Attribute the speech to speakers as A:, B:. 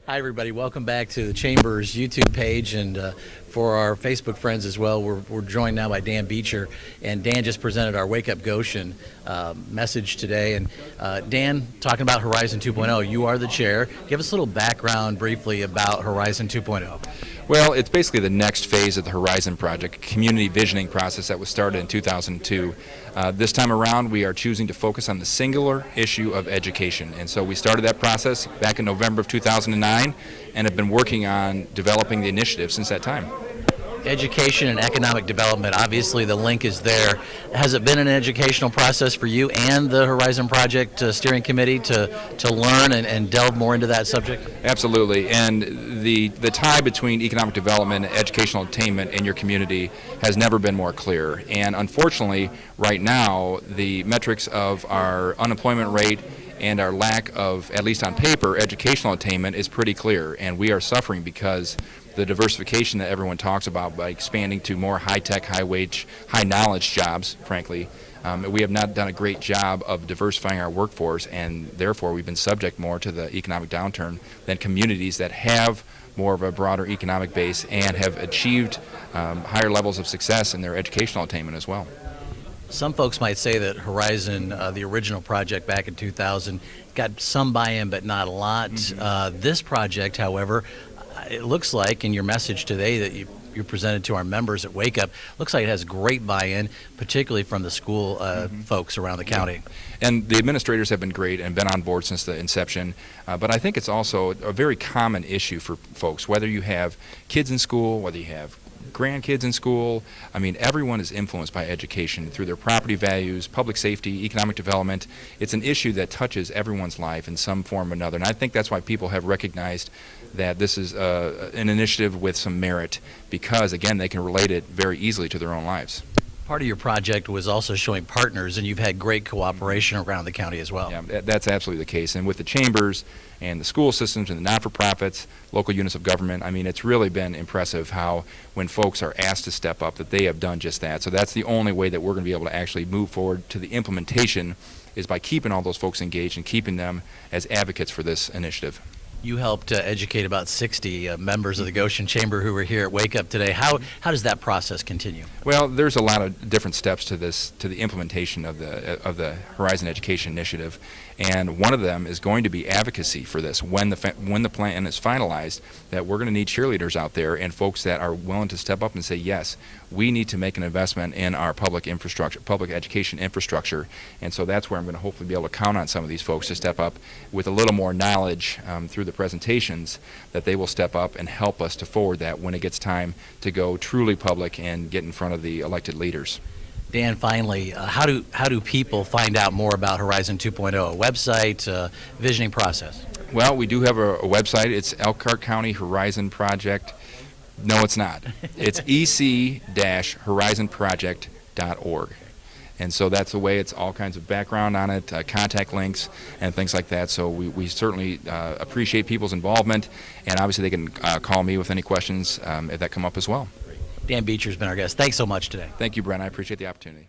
A: Hi, everybody. Welcome back to the Chamber's YouTube page, and for our Facebook friends as well, we're joined now by Dan Beecher, and Dan just presented our Wake Up Goshen message today. And Dan, talking about Horizon 2.0, you are the chair. Give us a little background briefly about Horizon 2.0.
B: Well, it's basically the next phase of the Horizon Project, a community visioning process that was started in 2002. This time around, we are choosing to focus on the singular issue of education. And so we started that process back in November of 2009 and have been working on developing the initiative since that time.
A: Education and economic development, obviously the link is there. Has it been an educational process for you and the Horizon Project Steering Committee to learn and delve more into that subject?
B: Absolutely, and the tie between economic development and educational attainment in your community has never been more clear. And unfortunately, right now, the metrics of our unemployment rate and our lack of, at least on paper, educational attainment is pretty clear, and we are suffering because the diversification that everyone talks about by expanding to more high-tech, high-wage, high-knowledge jobs, frankly, we have not done a great job of diversifying our workforce, and therefore we've been subject more to the economic downturn than communities that have more of a broader economic base and have achieved higher levels of success in their educational attainment as well.
A: Some folks might say that Horizon, the original project back in 2000, got some buy-in but not a lot. This project, however, it looks like in your message today that you presented to our members at Wake Up, looks like it has great buy-in, particularly from the school folks around the county.
B: And the administrators have been great and been on board since the inception, but I think it's also a very common issue for folks, whether you have kids in school, whether you have grandkids in school. I mean, everyone is influenced by education through their property values, public safety, economic development. It's an issue that touches everyone's life in some form or another, and I think that's why people have recognized that this is an initiative with some merit because, again, they can relate it very easily to their own lives.
A: Part of your project was also showing partners, and you've had great cooperation around the county as well.
B: Yeah, that's absolutely the case. And with the chambers and the school systems and the not-for-profits, local units of government, I mean, it's really been impressive how when folks are asked to step up that they have done just that. So that's the only way that we're going to be able to actually move forward to the implementation is by keeping all those folks engaged and keeping them as advocates for this initiative.
A: You helped educate about 60 members of the Goshen Chamber who were here at Wake Up today. How does that process continue?
B: Well, there's a lot of different steps to this, to the implementation of the Horizon Education Initiative, and one of them is going to be advocacy for this. When the plan is finalized, that we're going to need cheerleaders out there and folks that are willing to step up and say, yes, we need to make an investment in our public infrastructure, public education infrastructure, and so that's where I'm going to hopefully be able to count on some of these folks to step up with a little more knowledge through the presentations, that they will step up and help us to forward that when it gets time to go truly public and get in front of the elected leaders.
A: Dan, finally, how do people find out more about Horizon 2.0? A website, visioning process?
B: Well, we do have a website. It's Elkhart County Horizon Project. No, it's not. It's ec-horizonproject.org. And so that's the way. It's all kinds of background on it, contact links, and things like that. So we certainly appreciate people's involvement, and obviously they can call me with any questions if that come up as well.
A: Dan Beecher's been our guest. Thanks so much today.
B: Thank you, Brent. I appreciate the opportunity.